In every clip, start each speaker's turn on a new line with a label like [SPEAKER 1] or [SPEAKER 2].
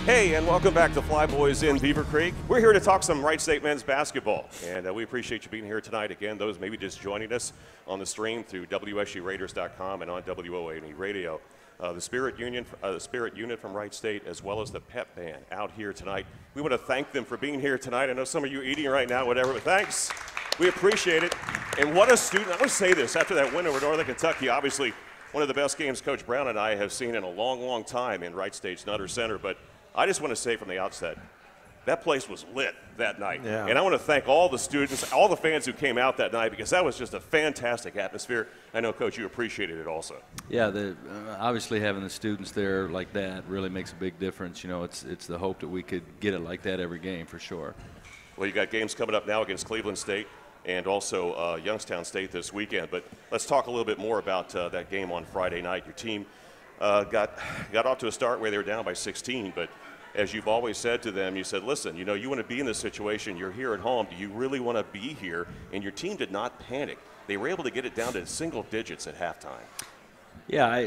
[SPEAKER 1] Hey, and welcome back to Fly Boys in Beaver Creek. We're here to talk some Wright State men's basketball, and we appreciate you being here tonight. Again, those maybe just joining us on the stream through WSURaiders.com and on WOAE Radio. The Spirit Unit from Wright State, as well as the Pep Band out here tonight. We want to thank them for being here tonight. I know some of you eating right now, whatever, but thanks. We appreciate it. And what a student. I want to say this, after that win over Northern Kentucky, obviously one of the best games Coach Brown and I have seen in a long, long time in Wright State's Nutter Center, but I just want to say from the outset, that place was lit that night.
[SPEAKER 2] Yeah.
[SPEAKER 1] And I want to thank all the students, all the fans who came out that night, because that was just a fantastic atmosphere. I know, Coach, you appreciated it also.
[SPEAKER 3] Yeah, obviously having the students there like that really makes a big difference. You know, it's the hope that we could get it like that every game for sure.
[SPEAKER 1] Well, you got games coming up now against Cleveland State and also Youngstown State this weekend. But let's talk a little bit more about that game on Friday night. Your team got off to a start where they were down by 16, but as you've always said to them, you said, listen, you know, you want to be in this situation. You're here at home. Do you really want to be here? And your team did not panic. They were able to get it down to single digits at halftime.
[SPEAKER 3] Yeah,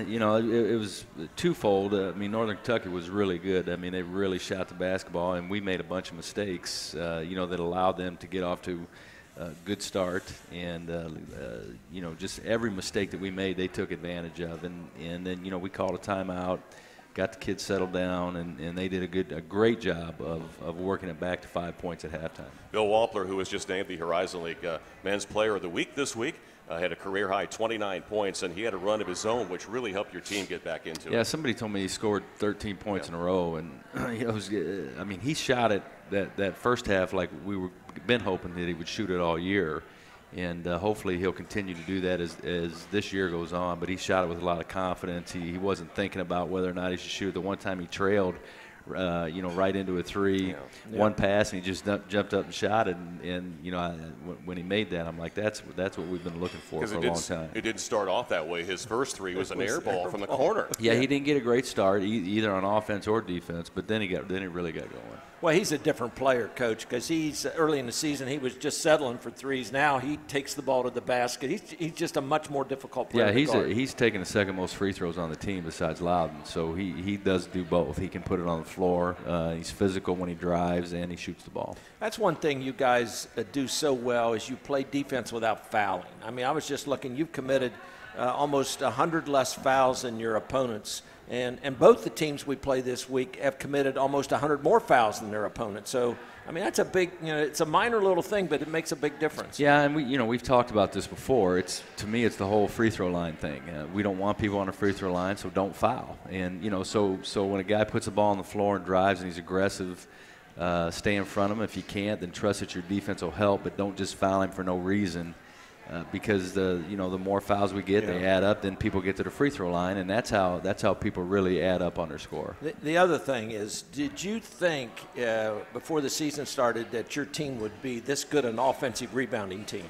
[SPEAKER 3] you know, it was twofold. I mean, Northern Kentucky was really good. I mean, they really shot the basketball, and we made a bunch of mistakes, you know, that allowed them to get off to a good start. And, you know, just every mistake that we made, they took advantage of. And then, you know, we called a timeout, got the kids settled down, and they did a great job of working it back to 5 points at halftime.
[SPEAKER 1] Bill Wampler, who was just named the Horizon League Men's Player of the Week this week, had a career-high 29 points, and he had a run of his own, which really helped your team get back into it.
[SPEAKER 3] Yeah, somebody told me he scored 13 points in a row, and I mean, he shot it that first half like we were been hoping that he would shoot it all year. And hopefully he'll continue to do that as this year goes on. But he shot it with a lot of confidence. He wasn't thinking about whether or not he should shoot it. The one time he trailed, you know, right into a three, one pass, and he just jumped up and shot it. And you know, when he made that, I'm like, that's what we've been looking for a long time.
[SPEAKER 1] It didn't start off that way. His first three was an air ball from the corner.
[SPEAKER 3] Yeah, he didn't get a great start either on offense or defense, but then he really got going.
[SPEAKER 2] Well, he's a different player, Coach, because he's early in the season he was just settling for threes. Now he takes the ball to the basket. He's just a much more difficult player.
[SPEAKER 3] Yeah, he's taking the second most free throws on the team besides Loudon, so he does do both. He can put it on the floor. He's physical when he drives, and he shoots the ball. That's
[SPEAKER 2] one thing you guys do so well is you play defense without fouling. I mean, I was just looking. You've committed almost 100 less fouls than your opponents. And both the teams we play this week have committed almost 100 more fouls than their opponents. So, I mean, that's a big, you know, it's a minor little thing, but it makes a big difference.
[SPEAKER 3] Yeah, and we've talked about this before. To me, it's the whole free throw line thing. We don't want people on the free throw line, so don't foul. And, you know, so when a guy puts the ball on the floor and drives and he's aggressive, stay in front of him. If you can't, then trust that your defense will help, but don't just foul him for no reason. Because the more fouls we get, they add up. Then people get to the free throw line, and that's how people really add up on their score.
[SPEAKER 2] The other thing is, did you think before the season started that your team would be this good an offensive rebounding team?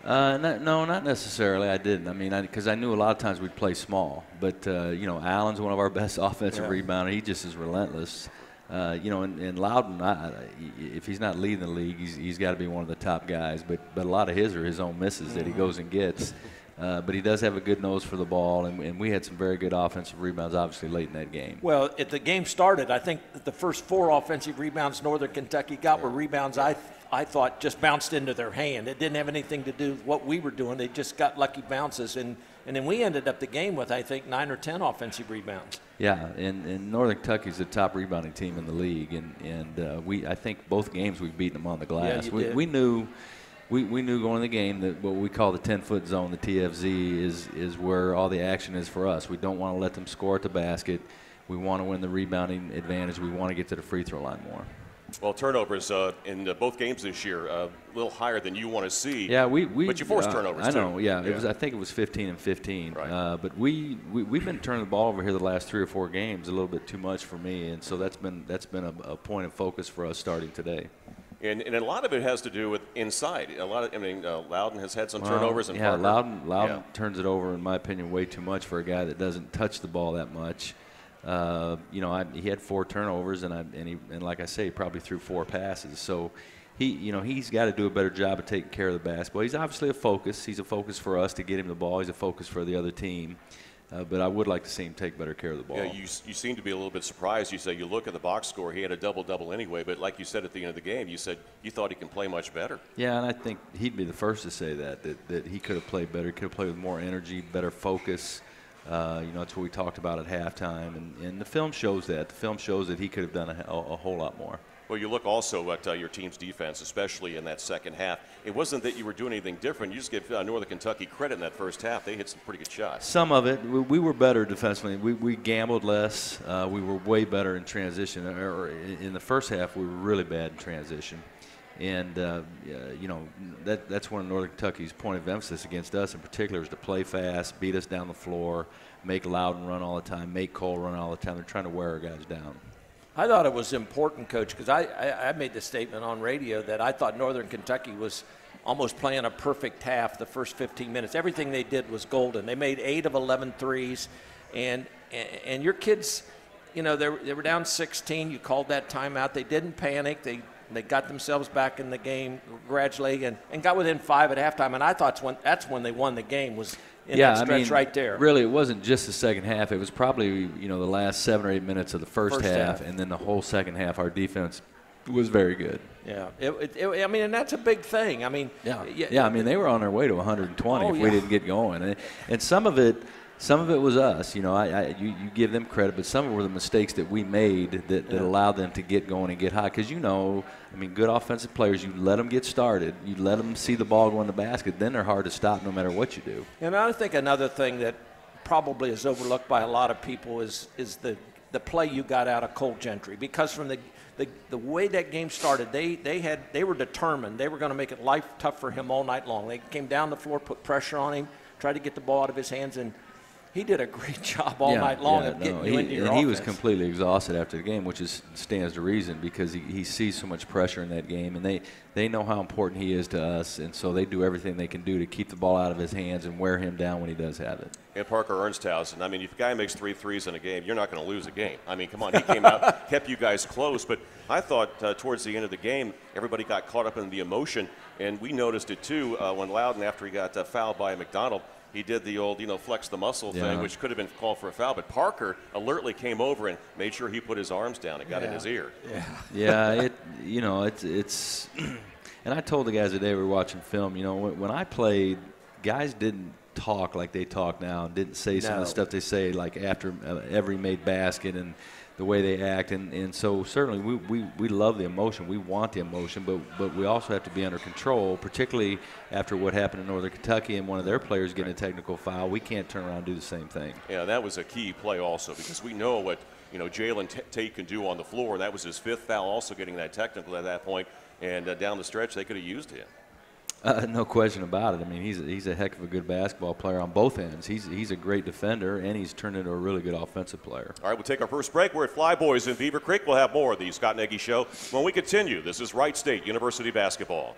[SPEAKER 3] No, not necessarily. I didn't. I mean, because I knew a lot of times we'd play small. But you know, Allen's one of our best offensive rebounders. He just is relentless. You know, and Loudon, if he's not leading the league, he's got to be one of the top guys. But a lot of his are his own misses that he goes and gets. But he does have a good nose for the ball, and we had some very good offensive rebounds, obviously, late in that game.
[SPEAKER 2] Well, at the game started, I think the first 4 offensive rebounds Northern Kentucky got were rebounds I thought just bounced into their hand. It didn't have anything to do with what we were doing. They just got lucky bounces. And then we ended up the game with, I think, 9 or 10 offensive rebounds.
[SPEAKER 3] Yeah, and Northern Kentucky's the top rebounding team in the league. And I think both games we've beaten them on the glass.
[SPEAKER 2] Yeah,
[SPEAKER 3] we knew going in the game that what we call the 10-foot zone, the TFZ, is where all the action is for us. We don't want to let them score at the basket. We want to win the rebounding advantage. We want to get to the free throw line more.
[SPEAKER 1] Well, turnovers in both games this year a little higher than you want to see.
[SPEAKER 3] Yeah,
[SPEAKER 1] but you forced turnovers.
[SPEAKER 3] I know. Yeah, it was. I think it was 15 and 15.
[SPEAKER 1] Right.
[SPEAKER 3] But we've been turning the ball over here the last 3 or 4 games a little bit too much for me, and so that's been a point of focus for us starting today.
[SPEAKER 1] And a lot of it has to do with inside. Loudon has had some turnovers. And
[SPEAKER 3] yeah, Loudon turns it over, in my opinion, way too much for a guy that doesn't touch the ball that much. He had 4 turnovers, and like I say, he probably threw 4 passes. So he's got to do a better job of taking care of the basketball. He's obviously a focus. He's a focus for us to get him the ball. He's a focus for the other team. but I would like to see him take better care of the ball.
[SPEAKER 1] Yeah, you seem to be a little bit surprised. You say you look at the box score, he had a double-double anyway, but like you said at the end of the game, you said you thought he can play much better.
[SPEAKER 3] Yeah, and I think he'd be the first to say that he could have played better. He could have played with more energy, better focus. That's what we talked about at halftime, and the film shows that. The film shows that he could have done a whole lot more.
[SPEAKER 1] Well, you look also at your team's defense, especially in that second half. It wasn't that you were doing anything different. You just give Northern Kentucky credit in that first half. They hit some pretty good shots.
[SPEAKER 3] Some of it. We were better defensively. We gambled less. We were way better in transition. In the first half, we were really bad in transition. And, that's one of Northern Kentucky's point of emphasis against us in particular is to play fast, beat us down the floor, make Loudon run all the time, make Cole run all the time. They're trying to wear our guys down.
[SPEAKER 2] I thought it was important, Coach, because I made the statement on radio that I thought Northern Kentucky was almost playing a perfect half the first 15 minutes. Everything they did was golden. They made 8 of 11 threes, and your kids, they were down 16. You called that timeout. They didn't panic. They got themselves back in the game gradually and got within 5 at halftime. And I thought that's when they won the game was in that stretch right there.
[SPEAKER 3] Really, it wasn't just the second half. It was probably, the last 7 or 8 minutes of the first half, and then the whole second half, our defense was very good.
[SPEAKER 2] Yeah. And that's a big thing. I mean,
[SPEAKER 3] they were on their way to 120 we didn't get going. And some of it was us. You give them credit, but some of it were the mistakes that we made that allowed them to get going and get high. Because good offensive players, you let them get started, you let them see the ball go in the basket, then they're hard to stop no matter what you do.
[SPEAKER 2] And I think another thing that probably is overlooked by a lot of people is the play you got out of Cole Gentry. Because from the way that game started, they were determined. They were going to make it life tough for him all night long. They came down the floor, put pressure on him, tried to get the ball out of his hands, and he did a great job all night long of getting you into your offense.
[SPEAKER 3] He was completely exhausted after the game, which stands to reason because he sees so much pressure in that game, and they know how important he is to us, and so they do everything they can do to keep the ball out of his hands and wear him down when he does have it.
[SPEAKER 1] And Parker Ernsthaus, if a guy makes 3 threes in a game, you're not going to lose a game. Come on, he came out, kept you guys close, but I thought towards the end of the game, everybody got caught up in the emotion, and we noticed it too when Loudon, after he got fouled by McDonald, he did the old, flex the muscle thing, which could have been called for a foul. But Parker alertly came over and made sure he put his arms down and got in his ear.
[SPEAKER 3] It's and I told the guys today we were watching film, when I played, guys didn't talk like they talk now and didn't say some of the stuff they say like after every made basket and the way they act, and so certainly we love the emotion. We want the emotion, but we also have to be under control, particularly after what happened in Northern Kentucky and one of their players getting a technical foul. We can't turn around and do the same thing.
[SPEAKER 1] Yeah, that was a key play also because we know what Jalen Tate can do on the floor. That was his 5th foul, also getting that technical at that point, and down the stretch they could have used him.
[SPEAKER 3] No question about it. He's a heck of a good basketball player on both ends. He's a great defender, and he's turned into a really good offensive player.
[SPEAKER 1] All right, we'll take our first break. We're at Fly Boys in Beaver Creek. We'll have more of the Scott Nagy Show when we continue. This is Wright State University basketball.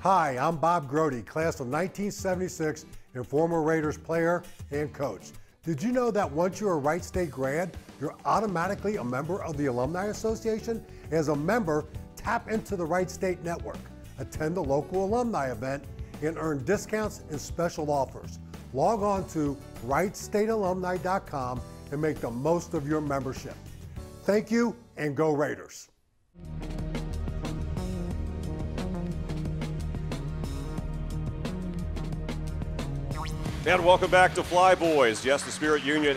[SPEAKER 4] Hi, I'm Bob Grody, class of 1976 and former Raiders player and coach. Did you know that once you're a Wright State grad, you're automatically a member of the Alumni Association? As a member, tap into the Wright State Network, attend a local alumni event, and earn discounts and special offers. Log on to WrightStateAlumni.com and make the most of your membership. Thank you, and go Raiders.
[SPEAKER 1] And welcome back to Fly Boys. Yes, the Spirit unit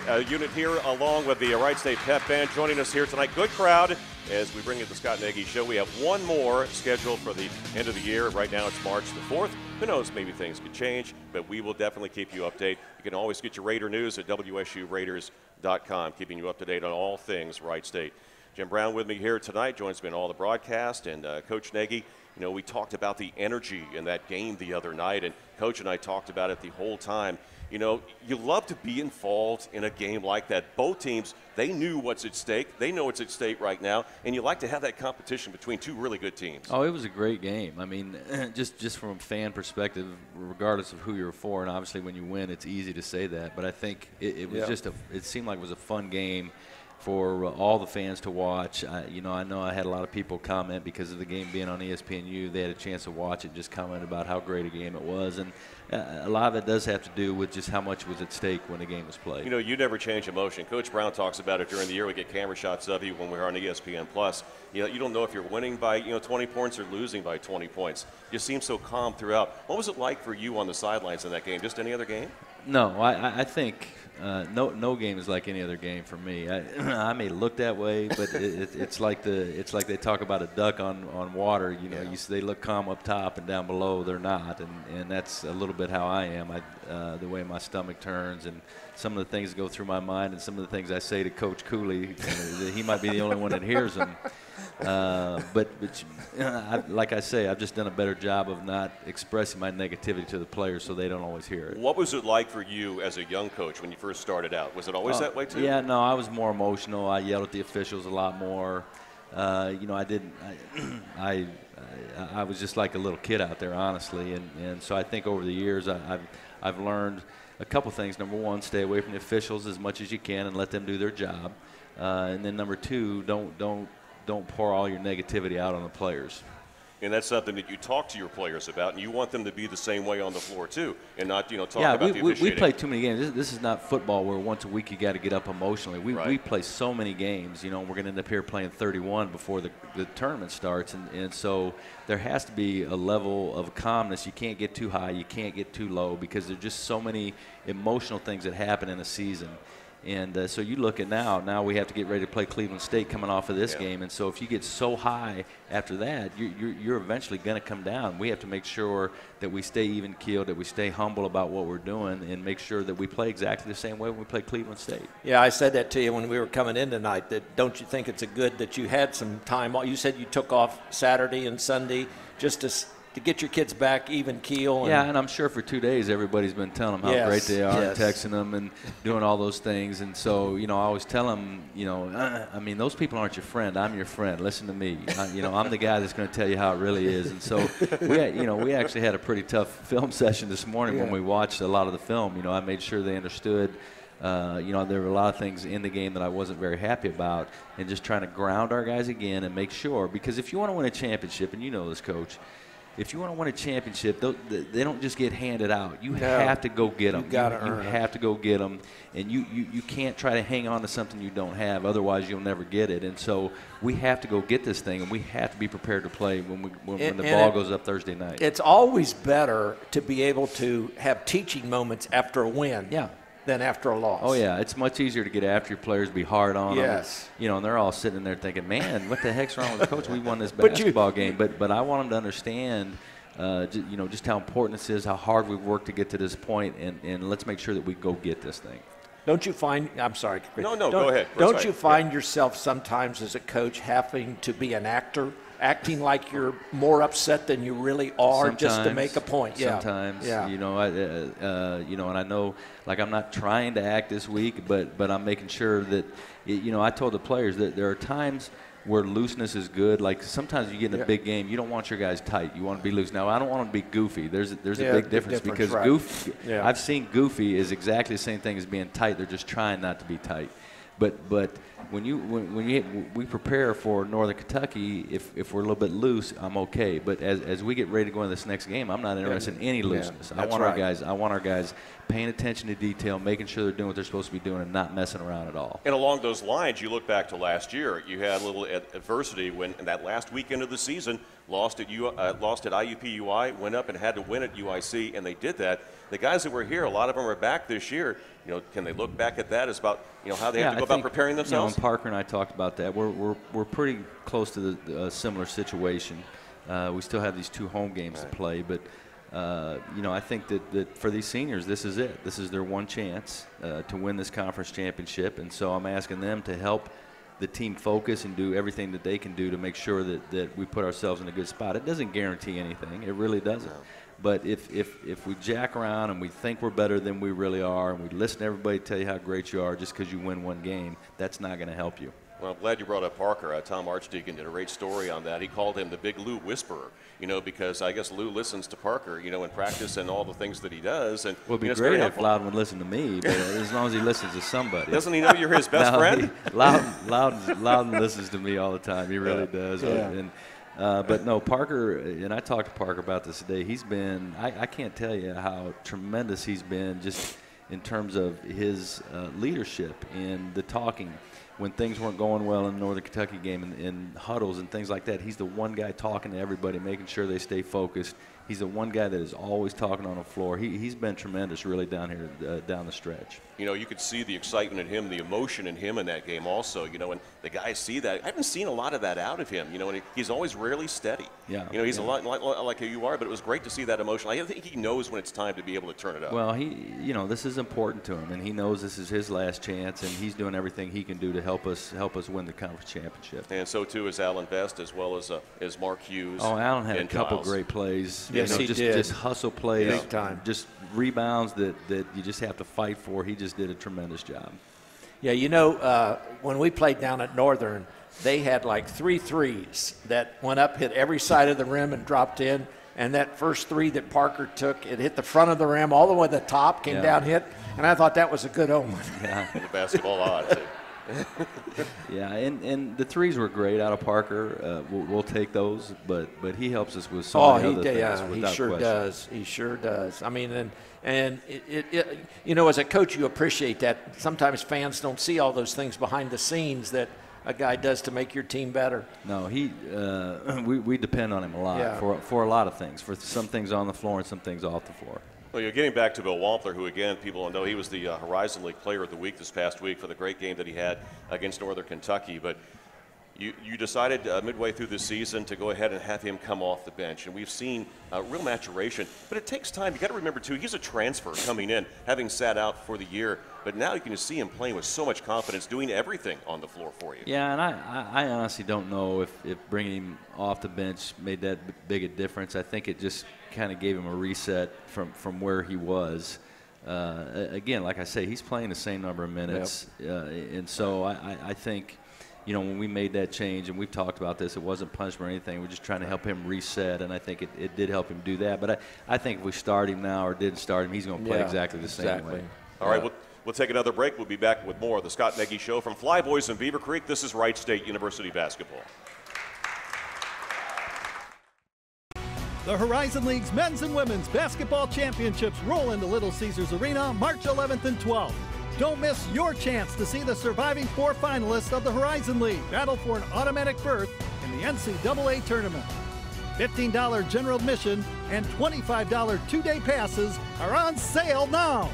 [SPEAKER 1] here along with the Wright State Pep Band joining us here tonight. Good crowd as we bring you the Scott Nagy Show. We have one more scheduled for the end of the year. Right now it's March the 4th. Who knows, maybe things could change, but we will definitely keep you updated. You can always get your Raider news at WSURaiders.com, keeping you up to date on all things Wright State. Jim Brown with me here tonight, joins me in all the broadcast, and Coach Nagy, we talked about the energy in that game the other night, and Coach and I talked about it the whole time. You love to be involved in a game like that. Both teams, they knew what's at stake. They know what's at stake right now, and you like to have that competition between two really good teams.
[SPEAKER 3] Oh, it was a great game. Just from a fan perspective, regardless of who you're for, and obviously when you win, it's easy to say that. But I think it was it seemed like it was a fun game. for all the fans to watch. I know I had a lot of people comment because of the game being on ESPNU. They had a chance to watch it, just comment about how great a game it was. And a lot of it does have to do with just how much was at stake when the game was played.
[SPEAKER 1] You never change emotion. Coach Brown talks about it during the year. We get camera shots of you when we're on ESPN Plus. You don't know if you're winning by 20 points or losing by 20 points. You seem so calm throughout. What was it like for you on the sidelines in that game? Just any other game?
[SPEAKER 3] No, I think no game is like any other game for me. I may look that way, but it's like they talk about a duck on water. They look calm up top and down below they're not, and that's a little bit how I am. The way my stomach turns and some of the things that go through my mind and some of the things I say to Coach Cooley, he might be the only one that hears them. Like I say, I've just done a better job of not expressing my negativity to the players so they don't always hear it.
[SPEAKER 1] What was it like for you as a young coach when you first started out? Was it always that way too?
[SPEAKER 3] Yeah, no, I was more emotional. I yelled at the officials a lot more. I was just like a little kid out there, honestly. And so I think over the years I've learned a couple things. Number one, stay away from the officials as much as you can and let them do their job. And then number two, don't pour all your negativity out on the players.
[SPEAKER 1] And that's something that you talk to your players about, and you want them to be the same way on the floor too, and not talk about the officiating.
[SPEAKER 3] We play too many games. This is not football where once a week you got to get up emotionally. We play so many games. We're going to end up here playing 31 before the tournament starts, and so there has to be a level of calmness. You can't get too high, you can't get too low, because there's just so many emotional things that happen in a season. And so you look at now we have to get ready to play Cleveland State coming off of this game. And so if you get so high after that, you're eventually going to come down. We have to make sure that we stay even-keeled, that we stay humble about what we're doing, and make sure that we play exactly the same way when we play Cleveland State.
[SPEAKER 2] Yeah, I said that to you when we were coming in tonight, that don't you think it's good that you had some time? You said you took off Saturday and Sunday just to get your kids back even keel.
[SPEAKER 3] And I'm sure for 2 days everybody's been telling them how great they are and texting them and doing all those things. And so, I always tell them, those people aren't your friend. I'm your friend. Listen to me. I'm the guy that's going to tell you how it really is. And so we actually had a pretty tough film session this morning when we watched a lot of the film. I made sure they understood. There were a lot of things in the game that I wasn't very happy about, and just trying to ground our guys again and make sure, because if you want to win a championship, and you know this, Coach, if you want to win a championship, they don't just get handed out. You have to go get them. You have to go get them, and you can't try to hang on to something you don't have. Otherwise, you'll never get it. And so we have to go get this thing, and we have to be prepared to play when the ball goes up Thursday night.
[SPEAKER 2] It's always better to be able to have teaching moments after a win. Than after a loss.
[SPEAKER 3] Oh, yeah. It's much easier to get after your players, be hard on them. And they're all sitting there thinking, man, what the heck's wrong with the coach? We won this basketball game. But I want them to understand, just how important this is, how hard we've worked to get to this point, and let's make sure that we go get this thing.
[SPEAKER 2] Don't you find – I'm sorry.
[SPEAKER 1] No, go ahead.
[SPEAKER 2] Don't you find yourself sometimes as a coach having to be an actor, acting like you're more upset than you really are, sometimes, just to make a point?
[SPEAKER 3] Sometimes, and I know, like, I'm not trying to act this week, but I'm making sure that, I told the players that there are times where looseness is good. Like, sometimes you get in a big game, you don't want your guys tight. You want to be loose. Now, I don't want them to be goofy. There's a big difference because goofy. I've seen goofy is exactly the same thing as being tight. They're just trying not to be tight. But when we prepare for Northern Kentucky, if we're a little bit loose, I'm okay. But as we get ready to go into this next game, I'm not interested in any looseness. I want our guys paying attention to detail, making sure they're doing what they're supposed to be doing, and not messing around at all.
[SPEAKER 1] And along those lines, you look back to last year, you had a little adversity when in that last weekend of the season, lost at IUPUI, went up and had to win at UIC, and they did that. The guys that were here, a lot of them are back this year. Can they look back at that as about how they have to go about preparing themselves?
[SPEAKER 3] And Parker and I talked about that. We're pretty close to the similar situation. We still have these 2 home games to play, but I think that for these seniors, this is it. This is their one chance to win this conference championship, and so I'm asking them to help the team focus and do everything that they can do to make sure that we put ourselves in a good spot. It doesn't guarantee anything. It really doesn't. But if we jack around and we think we're better than we really are, and we listen to everybody tell you how great you are just because you win one game, that's not going to help you.
[SPEAKER 1] Well, I'm glad you brought up Parker. Tom Archdeacon did a great story on that. He called him the Big Lou Whisperer, because I guess Lou listens to Parker, in practice and all the things that he does. And
[SPEAKER 3] well, it'd be great if Loudon would listen to me, but as long as he listens to somebody.
[SPEAKER 1] Doesn't he know you're his best friend?
[SPEAKER 3] Loudon listens to me all the time. He really does.
[SPEAKER 2] Yeah.
[SPEAKER 3] But no, Parker, and I talked to Parker about this today. He's been, I can't tell you how tremendous he's been just in terms of his leadership and the talking. When things weren't going well in the Northern Kentucky game in huddles and things like that, he's the one guy talking to everybody, making sure they stay focused. He's the one guy that is always talking on the floor. He's been tremendous really down here, down the stretch. You
[SPEAKER 1] could see the excitement in him, the emotion in him in that game also, and the guys see that. I haven't seen a lot of that out of him, and he's always really steady.
[SPEAKER 3] Yeah.
[SPEAKER 1] He's a lot like you are, but it was great to see that emotion. I think he knows when it's time to be able to turn it up.
[SPEAKER 3] Well, this is important to him, and he knows this is his last chance, and he's doing everything he can do to help us win the conference championship.
[SPEAKER 1] And so, too, is Alan Best, as well as Mark Hughes.
[SPEAKER 3] Oh, Alan had a couple great plays.
[SPEAKER 2] Yes, he did.
[SPEAKER 3] Just hustle plays.
[SPEAKER 2] Big time.
[SPEAKER 3] Just rebounds that you just have to fight for. He just did a tremendous job.
[SPEAKER 2] Yeah, when we played down at Northern, they had like 3 threes that went up, hit every side of the rim and dropped in. And that first 3 that Parker took, it hit the front of the rim all the way to the top, came down, hit. And I thought that was a good omen.
[SPEAKER 3] Yeah.
[SPEAKER 1] The basketball odds.
[SPEAKER 3] Yeah, and the threes were great out of Parker. We'll take those, but he helps us with so many other things.
[SPEAKER 2] Yeah, he sure does. He sure does. I mean, and as a coach, you appreciate that. Sometimes fans don't see all those things behind the scenes that a guy does to make your team better.
[SPEAKER 3] No, we depend on him a lot for a lot of things, for some things on the floor and some things off the floor.
[SPEAKER 1] Well, you're getting back to Bill Wampler, who, again, people know he was the Horizon League Player of the Week this past week for the great game that he had against Northern Kentucky. But you decided midway through the season to go ahead and have him come off the bench. And we've seen real maturation. But it takes time. You got to remember, too, he's a transfer coming in, having sat out for the year. But now you can just see him playing with so much confidence, doing everything on the floor for you.
[SPEAKER 3] Yeah, and I honestly don't know if bringing him off the bench made that big a difference. I think it just kind of gave him a reset from where he was. Again, like I say, he's playing the same number of minutes. Yep. And so I think, when we made that change, and we've talked about this, it wasn't punishment or anything. We're just trying to help him reset, and I think it did help him do that. But I think if we start him now or didn't start him, he's going to play exactly the same way.
[SPEAKER 1] All right, we'll take another break. We'll be back with more of the Scott Nagy Show from Flyboys in Beaver Creek. This is Wright State University basketball.
[SPEAKER 5] The Horizon League's men's and women's basketball championships roll into Little Caesars Arena March 11th and 12th. Don't miss your chance to see the surviving 4 finalists of the Horizon League battle for an automatic berth in the NCAA tournament. $15 general admission and $25 two-day passes are on sale now.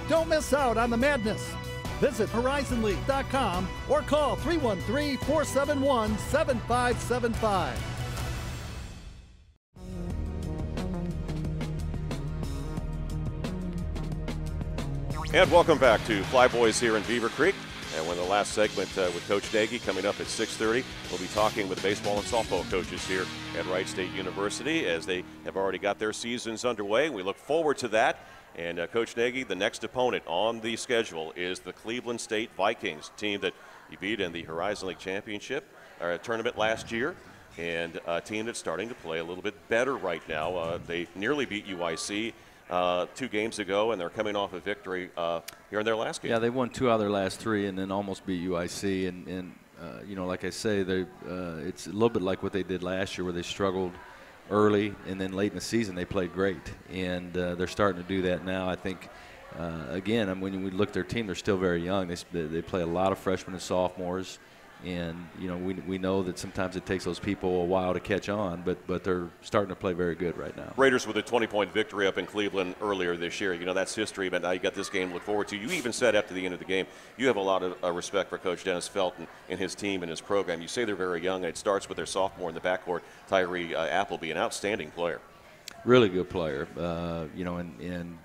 [SPEAKER 5] Don't miss out on the madness. Visit horizonleague.com or call 313-471-7575.
[SPEAKER 1] And welcome back to Flyboys here in Beaver Creek. And we're in the last segment with Coach Nagy coming up at 6:30. We'll be talking with baseball and softball coaches here at Wright State University as they have already got their seasons underway. We look forward to that. And Coach Nagy, the next opponent on the schedule is the Cleveland State Vikings, team that you beat in the Horizon League Championship tournament last year, and a team that's starting to play a little bit better right now. They nearly beat UIC 2 games ago, and they're coming off a victory here in their last game.
[SPEAKER 3] Yeah, they won 2 out of their last 3 and then almost beat UIC. And like I say, it's a little bit like what they did last year where they struggled early, and then late in the season they played great. And they're starting to do that now. I think, again, when we look at their team, they're still very young. They play a lot of freshmen and sophomores. And, we know that sometimes it takes those people a while to catch on, but they're starting to play very good right now.
[SPEAKER 1] Raiders with a 20-point victory up in Cleveland earlier this year. That's history, but now you got this game to look forward to. You even said after the end of the game, you have a lot of respect for Coach Dennis Felton and his team and his program. You say they're very young, and it starts with their sophomore in the backcourt, Tyree Appleby, an outstanding player.
[SPEAKER 3] Really good player, and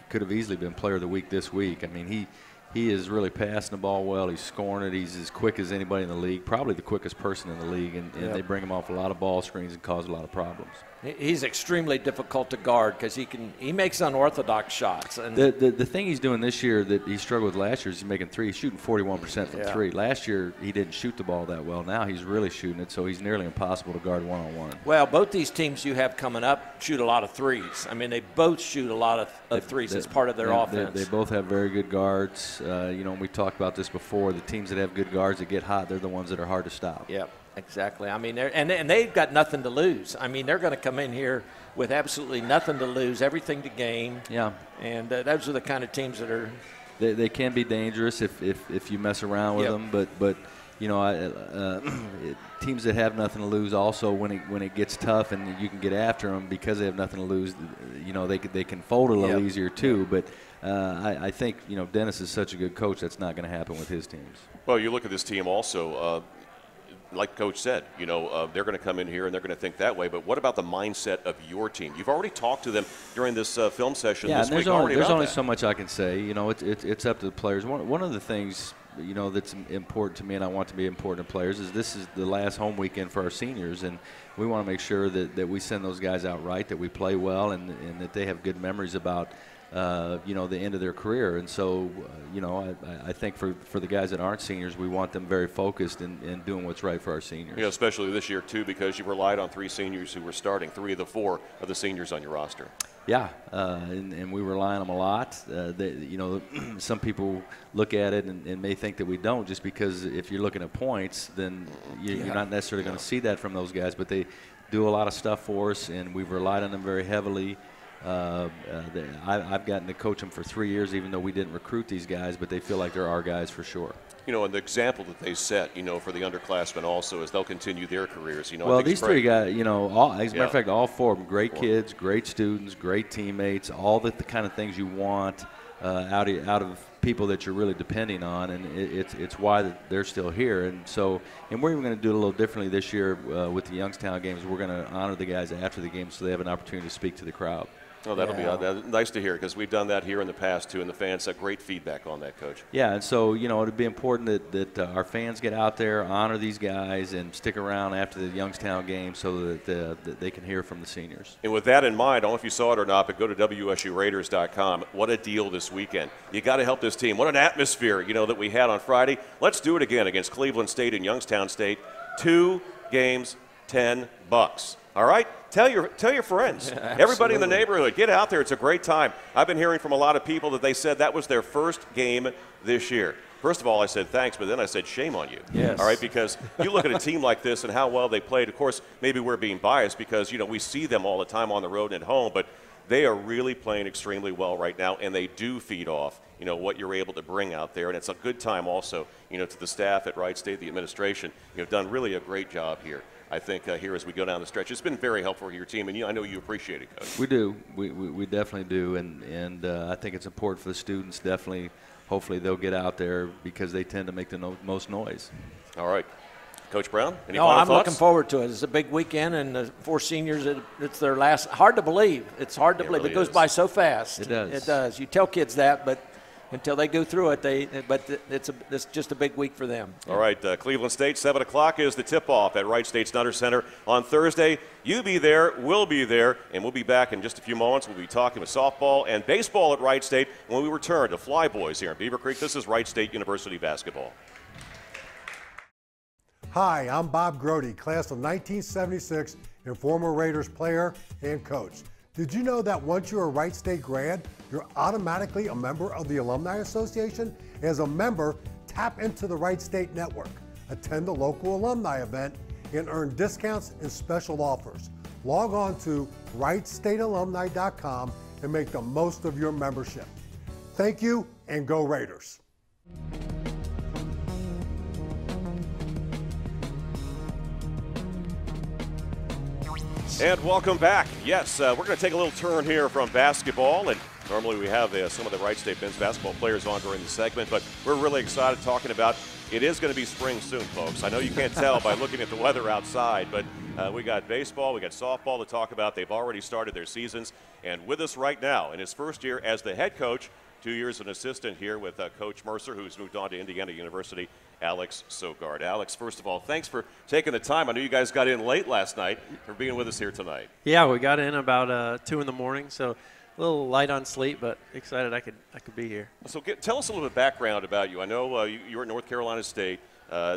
[SPEAKER 3] could have easily been player of the week this week. I mean, he is really passing the ball well. He's scoring it. He's as quick as anybody in the league, probably the quickest person in the league, and they bring him off a lot of ball screens and cause a lot of problems.
[SPEAKER 2] He's extremely difficult to guard because he makes unorthodox shots. And
[SPEAKER 3] the thing he's doing this year that he struggled with last year is he's making three. He's shooting 41% from three. Last year he didn't shoot the ball that well. Now he's really shooting it, so he's nearly impossible to guard one-on-one.
[SPEAKER 2] Well, both these teams you have coming up shoot a lot of threes. I mean, they both shoot a lot of threes. It's part of their offense.
[SPEAKER 3] They both have very good guards. We talked about this before. The teams that have good guards that get hot, they're the ones that are hard to stop.
[SPEAKER 2] Yep. Exactly. I mean, and they've got nothing to lose. I mean, they're going to come in here with absolutely nothing to lose, everything to gain.
[SPEAKER 3] Yeah.
[SPEAKER 2] And those are the kind of teams that are.
[SPEAKER 3] They can be dangerous if you mess around with them, but teams that have nothing to lose also when it gets tough and you can get after them because they have nothing to lose, they can fold a little easier too. But I think Dennis is such a good coach that's not going to happen with his teams.
[SPEAKER 1] Well, you look at this team also. Like Coach said, they're going to come in here and they're going to think that way. But what about the mindset of your team? You've already talked to them during this film session this week.
[SPEAKER 3] There's only so much I can say. It's up to the players. One of the things that's important to me, and I want to be important to players, is this is the last home weekend for our seniors, and we want to make sure that we send those guys out right, that we play well, and that they have good memories about the end of their career. And so, I think for the guys that aren't seniors, we want them very focused in doing what's right for our seniors.
[SPEAKER 1] Especially this year, too, because you relied on 3 seniors who were starting, 3 of the 4 of the seniors on your roster.
[SPEAKER 3] Yeah, and we rely on them a lot. Some people look at it and may think that we don't, just because if you're looking at points, then you're not necessarily going to see that from those guys. But they do a lot of stuff for us, and we've relied on them very heavily. I've gotten to coach them for 3 years, even though we didn't recruit these guys, but they feel like they're our guys for sure.
[SPEAKER 1] And the example that they set, for the underclassmen also is they'll continue their careers.
[SPEAKER 3] Well, these 3 guys, as a matter of fact, all 4 of them, great kids, great students, great teammates, all the kind of things you want out of people that you're really depending on, and it's why they're still here. And we're even going to do it a little differently this year with the Youngstown games. We're going to honor the guys after the game so they have an opportunity to speak to the crowd.
[SPEAKER 1] Oh, that'll be nice to hear, because we've done that here in the past, too, and the fans have great feedback on that, Coach.
[SPEAKER 3] Yeah, and so, it'd be important that our fans get out there, honor these guys, and stick around after the Youngstown game so that they can hear from the seniors.
[SPEAKER 1] And with that in mind, I don't know if you saw it or not, but go to WSURaiders.com. What a deal this weekend. You got to help this team. What an atmosphere, that we had on Friday. Let's do it again against Cleveland State and Youngstown State. 2 games, $10. All right? Tell your friends. Everybody in the neighborhood, get out there. It's a great time. I've been hearing from a lot of people that they said that was their first game this year. First of all, I said thanks, but then I said shame on you.
[SPEAKER 2] Yes.
[SPEAKER 1] All right, because you look at a team like this and how well they played. Of course, maybe we're being biased because, we see them all the time on the road and at home, but they are really playing extremely well right now, and they do feed off, what you're able to bring out there. And it's a good time also, to the staff at Wright State, the administration, done really a great job here. I think here as we go down the stretch, it's been very helpful for your team, and I know you appreciate it, Coach.
[SPEAKER 3] We do. We definitely do, and I think it's important for the students. Definitely, hopefully they'll get out there because they tend to make the most noise.
[SPEAKER 1] All right. Coach Brown, any final thoughts?
[SPEAKER 2] I'm looking forward to it. It's a big weekend, and the 4 seniors, it's their last. Hard to believe. It's hard to believe. It goes by so fast.
[SPEAKER 3] It does.
[SPEAKER 2] It does. You tell kids that, but until they go through it, it's just a big week for them.
[SPEAKER 1] All right, Cleveland State, 7 o'clock is the tip-off at Wright State's Nutter Center on Thursday. You be there, we'll be there, and we'll be back in just a few moments. We'll be talking with softball and baseball at Wright State when we return to Fly Boys here in Beaver Creek. This is Wright State University basketball.
[SPEAKER 4] Hi, I'm Bob Grody, class of 1976 and former Raiders player and coach. Did you know that once you're a Wright State grad, you're automatically a member of the Alumni Association? As a member, tap into the Wright State Network, attend a local alumni event, and earn discounts and special offers. Log on to WrightStateAlumni.com and make the most of your membership. Thank you, and go Raiders.
[SPEAKER 1] And welcome back. Yes, we're going to take a little turn here from basketball, and normally we have some of the Wright State men's basketball players on during the segment, but we're really excited talking about it is going to be spring soon, folks. I know you can't tell by looking at the weather outside, but we got baseball, we got softball to talk about. They've already started their seasons, and with us right now in his first year as the head coach, 2 years as an assistant here with Coach Mercer, who's moved on to Indiana University, Alex Sogard. Alex, first of all, thanks for taking the time. I know you guys got in late last night for being with us here tonight.
[SPEAKER 6] Yeah, we got in about 2 in the morning, so a little light on sleep, but excited I could be here.
[SPEAKER 1] So tell us a little bit of background about you. I know you were at North Carolina State.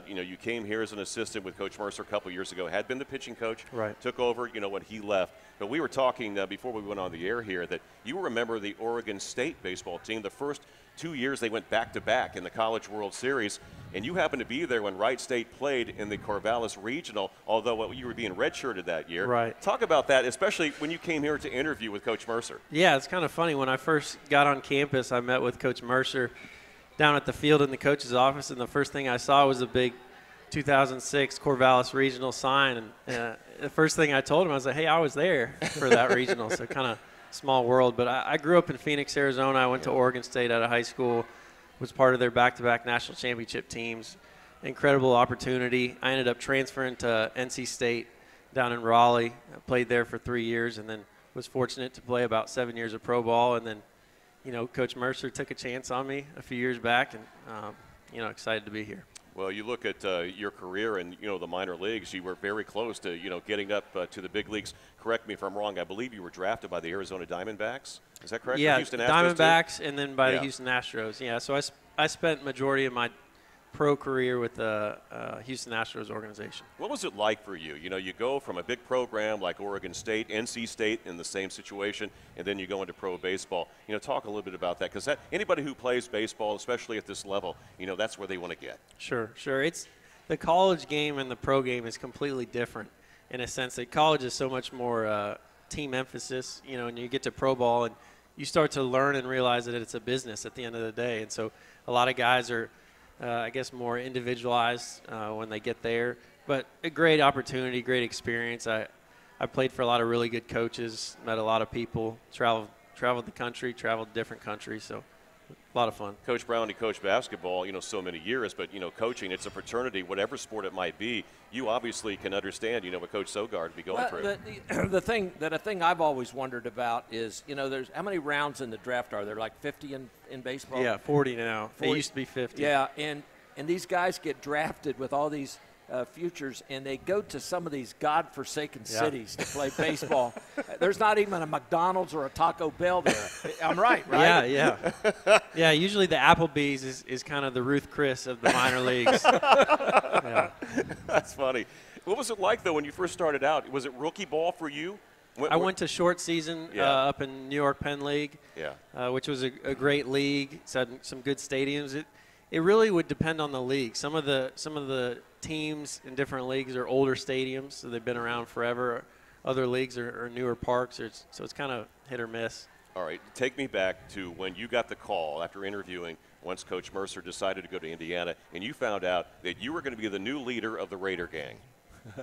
[SPEAKER 1] You came here as an assistant with Coach Mercer a couple years ago, had been the pitching coach,
[SPEAKER 6] right.
[SPEAKER 1] Took over, when he left. But we were talking before we went on the air here that you were a member of the Oregon State baseball team. The first 2 years they went back-to-back in the College World Series, and you happened to be there when Wright State played in the Corvallis Regional, although you were being redshirted that year.
[SPEAKER 6] Right.
[SPEAKER 1] Talk about that, especially when you came here to interview with Coach Mercer.
[SPEAKER 6] Yeah, it's kind of funny. When I first got on campus, I met with Coach Mercer down at the field in the coach's office, and the first thing I saw was a big 2006 Corvallis Regional sign. And the first thing I told him, I was like, hey, I was there for that regional, so kind of small world. But I grew up in Phoenix, Arizona. I went to Oregon State out of high school, was part of their back-to-back national championship teams. Incredible opportunity. I ended up transferring to NC State down in Raleigh. I played there for 3 years and then was fortunate to play about 7 years of pro ball. And then, Coach Mercer took a chance on me a few years back, and, excited to be here.
[SPEAKER 1] Well, you look at your career and, the minor leagues, you were very close to, getting up to the big leagues. Correct me if I'm wrong. I believe you were drafted by the Arizona Diamondbacks. Is that correct?
[SPEAKER 6] Yeah,
[SPEAKER 1] Houston Astros
[SPEAKER 6] Diamondbacks
[SPEAKER 1] too?
[SPEAKER 6] and then by the Houston Astros. Yeah, so I spent majority of my pro career with the Houston Astros organization.
[SPEAKER 1] What was it like for you? You go from a big program like Oregon State, NC State in the same situation, and then you go into pro baseball. Talk a little bit about that, because anybody who plays baseball, especially at this level, that's where they want to get.
[SPEAKER 6] Sure. It's the college game and the pro game is completely different in a sense that college is so much more team emphasis, and you get to pro ball and you start to learn and realize that it's a business at the end of the day. And so a lot of guys are more individualized when they get there. But a great opportunity, great experience. I played for a lot of really good coaches, met a lot of people, traveled the country, traveled different countries, so a lot of fun.
[SPEAKER 1] Coach Brown, he coached basketball, so many years, but, coaching, it's a fraternity, whatever sport it might be. You obviously can understand, what Coach Sogard would be going through.
[SPEAKER 2] The thing I've always wondered about is, there's how many rounds in the draft are there? Like 50 in baseball?
[SPEAKER 6] Yeah, 40 now. 40. It used to be 50.
[SPEAKER 2] Yeah, and these guys get drafted with all these futures, and they go to some of these godforsaken cities to play baseball. There's not even a McDonald's or a Taco Bell there. I'm right?
[SPEAKER 6] Yeah, usually the Applebee's is kind of the Ruth Chris of the minor leagues. Yeah.
[SPEAKER 1] That's funny. What was it like, though, when you first started out? Was it rookie ball for you?
[SPEAKER 6] I went to short season up in New York Penn League, which was a great league. It's had some good stadiums. It really would depend on the league. Some of the teams in different leagues are older stadiums, so they've been around forever. Other leagues are newer parks, so it's kind of hit or miss. All right, take me back to when you got the call after interviewing once Coach Mercer decided to go to Indiana, and you found out that you were going to be the new leader of the Raider gang.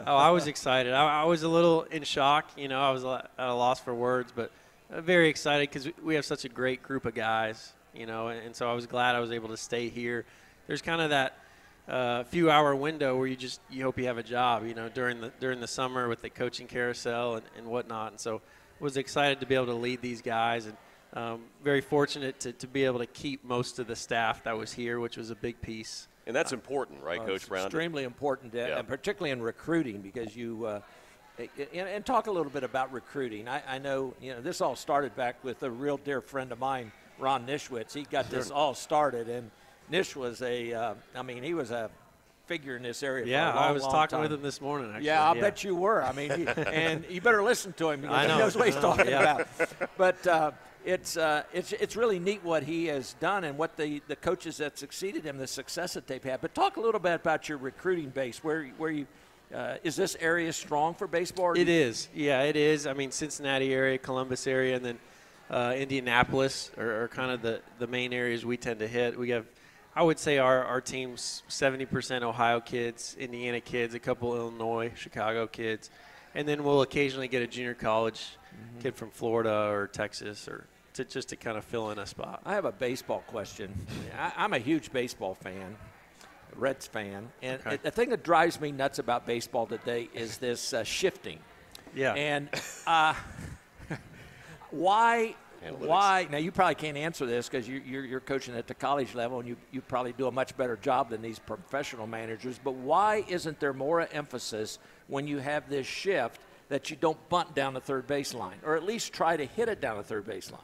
[SPEAKER 6] Oh, I was excited. I was a little in shock. I was at a loss for words, but very excited because we have such a great group of guys, and so I was glad I was able to stay here. There's kind of that few-hour window where you hope you have a job, during the summer with the coaching carousel and whatnot. And so was excited to be able to lead these guys, and very fortunate to be able to keep most of the staff that was here, which was a big piece. And that's important, right, Coach Brown? Extremely important, and particularly in recruiting, because you and talk a little bit about recruiting. I know, this all started back with a real dear friend of mine, Ron Nishwitz. He got this all started, and Nish was he was a figure in this area for a long, I was talking
[SPEAKER 2] time.
[SPEAKER 6] with him this morning, actually.
[SPEAKER 2] Yeah, I bet you were. And you better listen to him because he knows what he's talking about. But it's really neat what he has done and what the coaches that succeeded him, the success that they've had. But talk a little bit about your recruiting base. Where you is this area strong for baseball? It is. Yeah, it is. I mean, Cincinnati area, Columbus area, and then Indianapolis are kind of the main areas we tend to hit. We have, I would say, our team's 70% Ohio kids, Indiana kids, a couple Illinois, Chicago kids, and then we'll occasionally get a junior college kid from Florida or Texas or just to kind of fill in a spot. I have a baseball question. I'm a huge baseball fan, Reds fan, and the thing that drives me nuts about baseball today is this shifting. Yeah. And why why? Now, you probably can't answer this because you're coaching at the college level, and you probably do a much better job than these professional managers. But why isn't there more emphasis when you have this shift that you don't bunt down the third baseline, or at least try to hit it down the third baseline?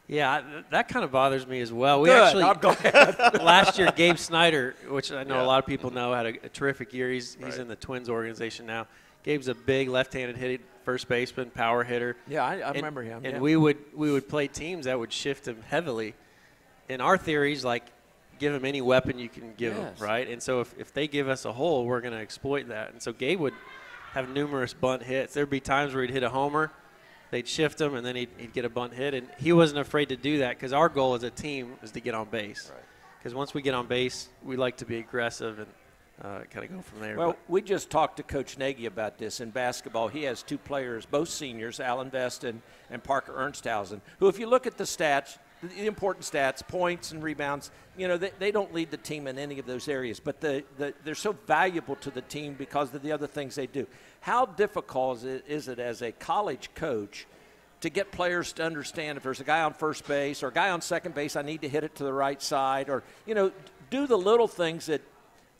[SPEAKER 6] Yeah, that kind of bothers me as well.
[SPEAKER 2] Good. I'll go ahead.
[SPEAKER 6] Last year, Gabe Snyder, which I know a lot of people know, had a terrific year. He's in the Twins organization now. Gabe's a big left-handed hitting first baseman, power hitter.
[SPEAKER 2] Yeah, I remember him.
[SPEAKER 6] And we would play teams that would shift him heavily. In our theories, like, give him any weapon you can give him, right? And so if they give us a hole, we're going to exploit that. And so Gabe would have numerous bunt hits. There'd be times where he'd hit a homer, they'd shift him, and then he'd get a bunt hit. And he wasn't afraid to do that because our goal as a team is to get on base. Because once we get on base, we like to be aggressive and kind of go from there.
[SPEAKER 2] Well, we just talked to Coach Nagy about this in basketball. He has two players, both seniors, Alan Vest and Parker Ernsthausen, who, if you look at the stats, the important stats, points and rebounds, they don't lead the team in any of those areas, but they're so valuable to the team because of the other things they do. How difficult is it as a college coach to get players to understand if there's a guy on first base or a guy on second base, I need to hit it to the right side, or, do the little things that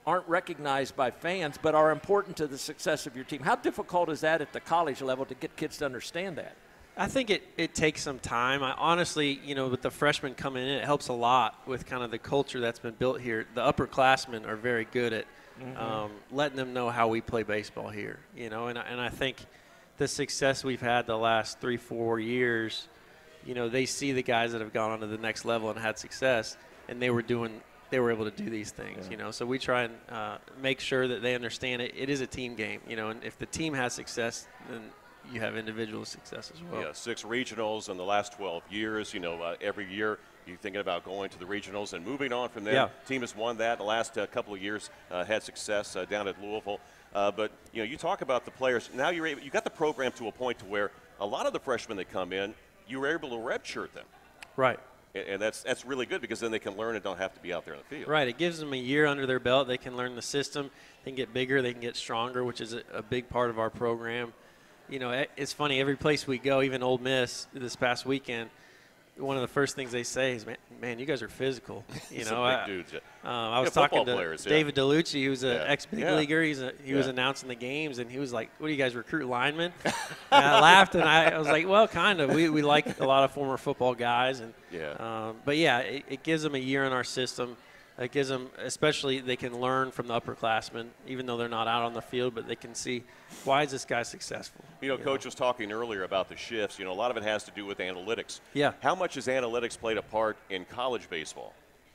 [SPEAKER 2] aren't recognized by fans but are important to the success of your team? How difficult is that at the college level to get kids to understand that?
[SPEAKER 6] I think it takes some time. I honestly, with the freshmen coming in, it helps a lot with kind of the culture that's been built here. The upperclassmen are very good at letting them know how we play baseball here, and I think the success we've had the last 3-4 years, they see the guys that have gone on to the next level and had success, and they were able to do these things, So we try and make sure that they understand it. It is a team game, and if the team has success, then you have individual success as well.
[SPEAKER 1] Yeah, 6 regionals in the last 12 years. Every year you're thinking about going to the regionals and moving on from there.
[SPEAKER 6] Yeah.
[SPEAKER 1] Team has won that the last couple of years, had success down at Louisville. But you talk about the players. Now you got the program to a point to where a lot of the freshmen that come in, you were able to redshirt them.
[SPEAKER 6] Right.
[SPEAKER 1] And that's really good because then they can learn and don't have to be out there in the field.
[SPEAKER 6] Right. It gives them a year under their belt. They can learn the system. They can get bigger. They can get stronger, which is a big part of our program. It's funny. Every place we go, even Ole Miss this past weekend, one of the first things they say is, man, you guys are physical.
[SPEAKER 1] Big dudes.
[SPEAKER 6] I was talking to
[SPEAKER 1] players,
[SPEAKER 6] David DeLucci, who's an ex-big leaguer. He was
[SPEAKER 1] Yeah.
[SPEAKER 6] announcing the games, and he was like, what do you guys recruit linemen? And I laughed, and I was like, well, kind of. We like a lot of former football guys. But, it gives them a year in our system. It gives them, especially they can learn from the upperclassmen, even though they're not out on the field, but they can see, why is this guy successful?
[SPEAKER 1] Coach was talking earlier about the shifts. A lot of it has to do with analytics.
[SPEAKER 6] Yeah.
[SPEAKER 1] How much has analytics played a part in college baseball?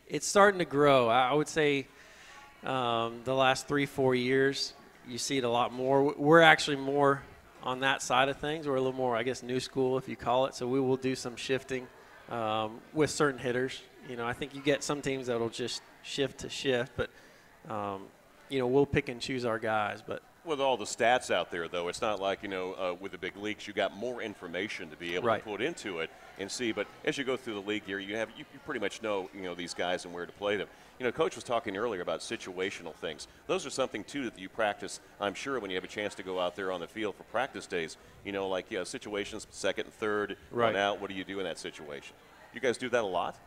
[SPEAKER 6] It's starting to grow. I would say the last 3-4 years, you see it a lot more. We're actually more on that side of things. We're a little more, I guess, new school, if you call it. So we will do some shifting with certain hitters. I think you get some teams that will just shift to shift, but, we'll pick and choose our guys. But
[SPEAKER 1] with all the stats out there, though, it's not like, with the big leagues, you got more information to be able to put into it and see. But as you go through the league here, you pretty much know, these guys and where to play them. Coach was talking earlier about situational things. Those are something, too, that you practice, I'm sure, when you have a chance to go out there on the field for practice days. Situations, second and third, run out. What do you do in that situation? You guys do that a lot?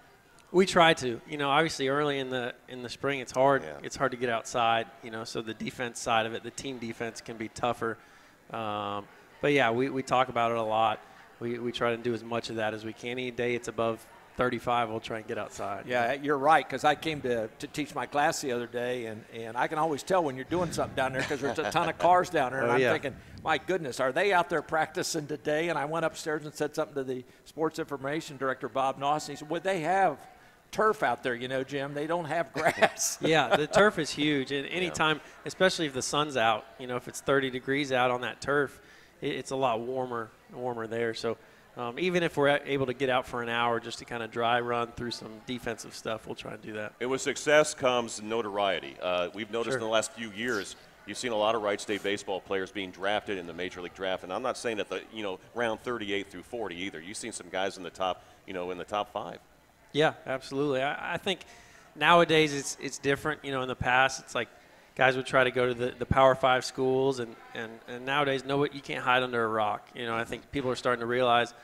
[SPEAKER 6] We try to. Obviously early in the spring it's hard. Yeah. It's hard to get outside, so the defense side of it, the team defense can be tougher. But yeah, we talk about it a lot. We try to do as much of that as we can. Any day it's above 35, we'll try and get outside.
[SPEAKER 2] Yeah, you're right, because I came to teach my class the other day, and I can always tell when you're doing something down there because there's a ton of cars down there. And I'm thinking, my goodness, are they out there practicing today? And I went upstairs and said something to the sports information director, Bob Noss, and he said, well, they have turf out there, Jim. They don't have grass.
[SPEAKER 6] Yeah, the turf is huge. And anytime, especially if the sun's out, if it's 30 degrees out on that turf, it's a lot warmer there. So even if we're able to get out for an hour just to kind of dry run through some defensive stuff, we'll try and do that.
[SPEAKER 1] And with success comes notoriety. We've noticed in the last few years, you've seen a lot of Wright State baseball players being drafted in the Major League Draft. And I'm not saying that round 38 through 40 either. You've seen some guys in the top, in the top 5.
[SPEAKER 6] Yeah, absolutely. I think nowadays it's different. In the past, it's like guys would try to go to the Power 5 schools, and nowadays, you can't hide under a rock. I think people are starting to realize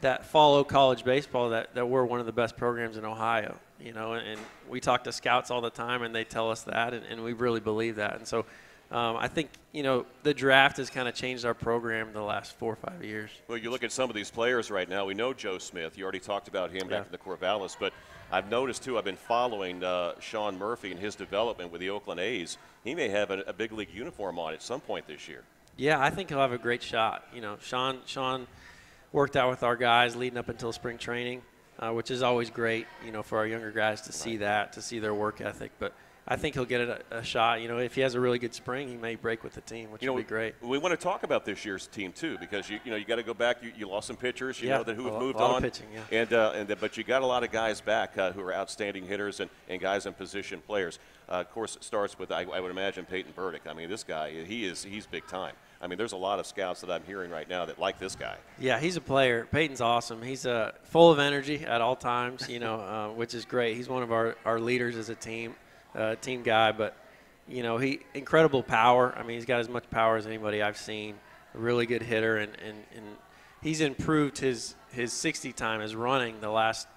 [SPEAKER 6] that follow college baseball, that we're one of the best programs in Ohio, and we talk to scouts all the time, and they tell us that, and we really believe that. And so I think, the draft has kind of changed our program the last 4 or 5 years.
[SPEAKER 1] Well, you look at some of these players right now. We know Joe Smith. You already talked about him back in the Corvallis, but I've noticed, too, I've been following Sean Murphy and his development with the Oakland A's. He may have a big league uniform on at some point this year.
[SPEAKER 6] Yeah, I think he'll have a great shot. Sean worked out with our guys leading up until spring training, which is always great, for our younger guys to see that, to see their work ethic. But I think he'll get a shot. If he has a really good spring, he may break with the team, which would be great.
[SPEAKER 1] We want to talk about this year's team too, because you got to go back. You lost some pitchers, know that who have moved on,
[SPEAKER 6] pitching,
[SPEAKER 1] but you got a lot of guys back who are outstanding hitters and guys in position players. Of course, it starts with I would imagine Peyton Burdick. I mean, this guy he's big time. I mean, there's a lot of scouts that I'm hearing right now that like this guy.
[SPEAKER 6] Yeah, he's a player. Peyton's awesome. He's full of energy at all times, which is great. He's one of our leaders as a team guy, but, he incredible power. I mean, he's got as much power as anybody I've seen. A really good hitter, and he's improved his 60 time as running the last,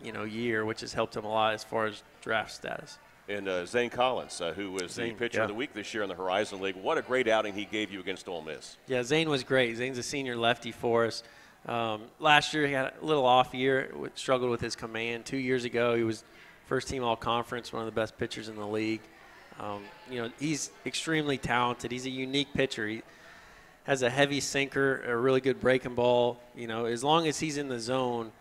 [SPEAKER 6] year, which has helped him a lot as far as draft status.
[SPEAKER 1] And Zane Collins, who was the pitcher of the week this year in the Horizon League. What a great outing he gave you against Ole Miss.
[SPEAKER 6] Yeah, Zane was great. Zane's a senior lefty for us. Last year he had a little off year, struggled with his command. 2 years ago he was first team all-conference, one of the best pitchers in the league. He's extremely talented. He's a unique pitcher. He has a heavy sinker, a really good breaking ball. As long as he's in the zone,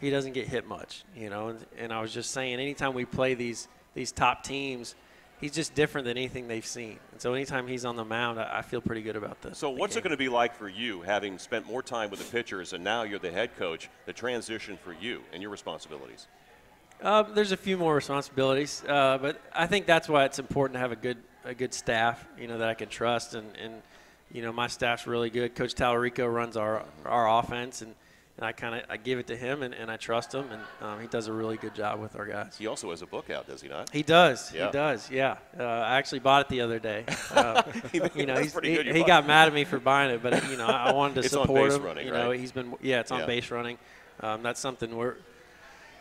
[SPEAKER 6] he doesn't get hit much. And I was just saying, anytime we play these top teams, he's just different than anything they've seen. And so anytime he's on the mound, I feel pretty good about this.
[SPEAKER 1] So what's it going to be like for you, having spent more time with the pitchers and now you're the head coach, the transition for you and your responsibilities?
[SPEAKER 6] There's a few more responsibilities, but I think that's why it's important to have a good staff, that I can trust. And my staff's really good. Coach Tallarico runs our offense, and I give it to him, and I trust him, and he does a really good job with our guys.
[SPEAKER 1] He also has a book out, does he not?
[SPEAKER 6] He does.
[SPEAKER 1] Yeah.
[SPEAKER 6] He does. Yeah. I actually bought it the other day. He
[SPEAKER 1] He
[SPEAKER 6] got mad at me for buying it, but I wanted to support
[SPEAKER 1] on base
[SPEAKER 6] him.
[SPEAKER 1] running, right?
[SPEAKER 6] It's on base running. That's something we're.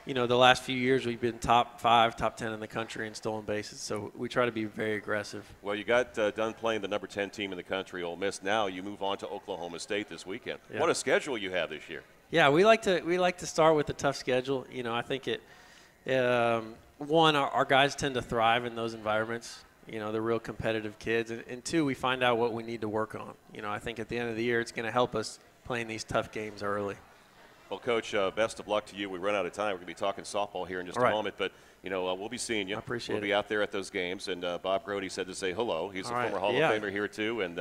[SPEAKER 6] The last few years we've been top 5, top 10 in the country in stolen bases, so we try to be very aggressive.
[SPEAKER 1] Well, you got done playing the number 10 team in the country, Ole Miss. Now you move on to Oklahoma State this weekend. Yeah. What a schedule you have this year.
[SPEAKER 6] Yeah, we like to start with a tough schedule. I think our guys tend to thrive in those environments. They're real competitive kids, and 2, we find out what we need to work on. I think at the end of the year it's going to help us playing these tough games early.
[SPEAKER 1] Well, Coach, best of luck to you. We run out of time. We're going to be talking softball here in just a moment, but we'll be seeing you.
[SPEAKER 6] I appreciate
[SPEAKER 1] We'll be out there at those games, and Bob Grody said to say hello. He's a former Hall of Famer here too, and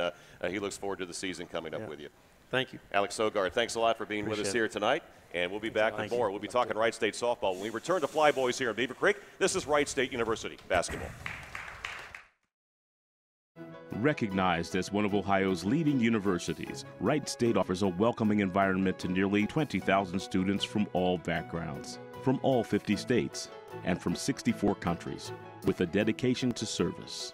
[SPEAKER 1] he looks forward to the season coming up with you.
[SPEAKER 6] Thank you.
[SPEAKER 1] Alex Sogard, thanks a lot for being with us here tonight, and we'll be back with more. We'll be talking Wright State softball when we return to Fly Boys here in Beaver Creek. This is Wright State University basketball.
[SPEAKER 7] Recognized as one of Ohio's leading universities, Wright State offers a welcoming environment to nearly 20,000 students from all backgrounds, from all 50 states, and from 64 countries, with a dedication to service.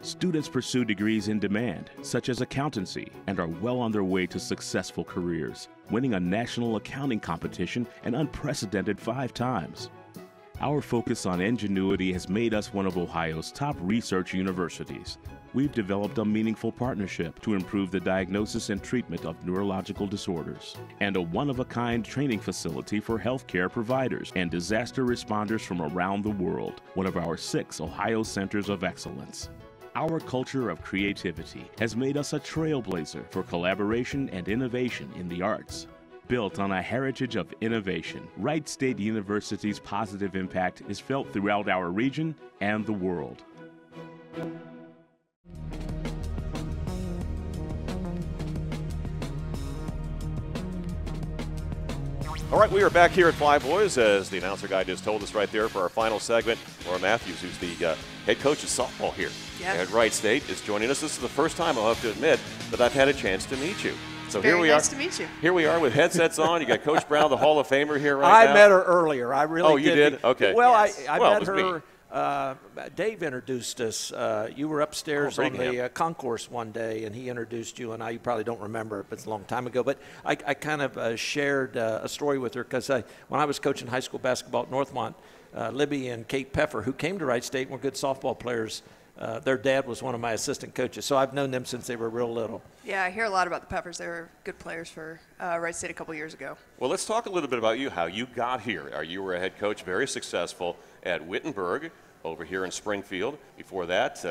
[SPEAKER 7] Students pursue degrees in demand, such as accountancy, and are well on their way to successful careers, winning a national accounting competition an unprecedented 5 times. Our focus on ingenuity has made us one of Ohio's top research universities. We've developed a meaningful partnership to improve the diagnosis and treatment of neurological disorders, and a one-of-a-kind training facility for healthcare providers and disaster responders from around the world, one of our 6 Ohio Centers of Excellence. Our culture of creativity has made us a trailblazer for collaboration and innovation in the arts. Built on a heritage of innovation, Wright State University's positive impact is felt throughout our region and the world.
[SPEAKER 1] All right, we are back here at Fly Boys, as the announcer guy just told us right there for our final segment. Laura Matthews, who's the head coach of softball here at Wright State, is joining us. This is the first time, I'll have to admit, that I've had a chance to meet you. So
[SPEAKER 8] Very
[SPEAKER 1] here we
[SPEAKER 8] nice
[SPEAKER 1] are.
[SPEAKER 8] to meet you.
[SPEAKER 1] Here we are with headsets on. You got Coach Brown, the Hall of Famer, here right now.
[SPEAKER 2] I met her earlier. I really did.
[SPEAKER 1] Oh, you did? Okay.
[SPEAKER 2] Well,
[SPEAKER 1] yes.
[SPEAKER 2] I met her Dave introduced us. You were upstairs on the concourse one day, and he introduced you and I. You probably don't remember it, but it's a long time ago. But I kind of shared a story with her because when I was coaching high school basketball at Northmont, Libby and Kate Peffer, who came to Wright State and were good softball players, their dad was one of my assistant coaches. So I've known them since they were real little.
[SPEAKER 8] Yeah, I hear a lot about the Peppers. They were good players for Wright State a couple years ago.
[SPEAKER 1] Well, let's talk a little bit about you, how you got here. You were a head coach, very successful at Wittenberg over here in Springfield. Before that,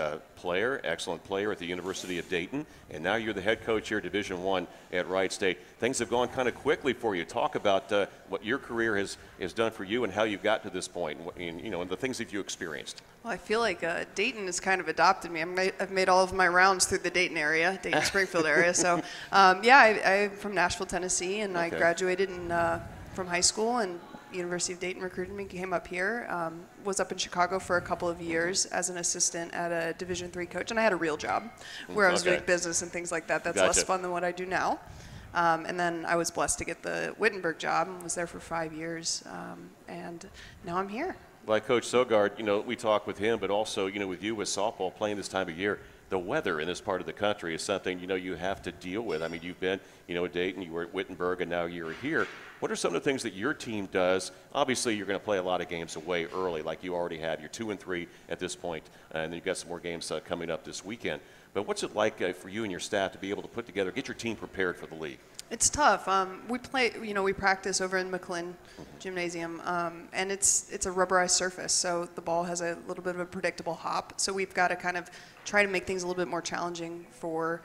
[SPEAKER 1] excellent player at the University of Dayton, and now you're the head coach here, Division I at Wright State. Things have gone kind of quickly for you. Talk about what your career has done for you and how you got to this point, and the things that you experienced.
[SPEAKER 8] Well, I feel like Dayton has kind of adopted me. I've made all of my rounds through the Dayton area, Dayton-Springfield area. So, I'm from Nashville, Tennessee, and I graduated from high school, and University of Dayton recruited me, came up here, was up in Chicago for a couple of years as an assistant at a Division III coach, and I had a real job where I was doing business and things like that. That's less fun than what I do now. And then I was blessed to get the Wittenberg job and was there for 5 years, and now I'm here.
[SPEAKER 1] Like Coach Sogard, we talk with him, but also, with you with softball playing this time of year, the weather in this part of the country is something, you have to deal with. I mean, you've been, at Dayton, you were at Wittenberg, and now you're here. What are some of the things that your team does? Obviously, you're going to play a lot of games away early, like you already have. You're 2-3 at this point, and then you've got some more games coming up this weekend. But what's it like for you and your staff to be able to put together, get your team prepared for the league?
[SPEAKER 8] It's tough. We practice over in McLean Gymnasium, and it's a rubberized surface, so the ball has a little bit of a predictable hop. So we've got to kind of try to make things a little bit more challenging for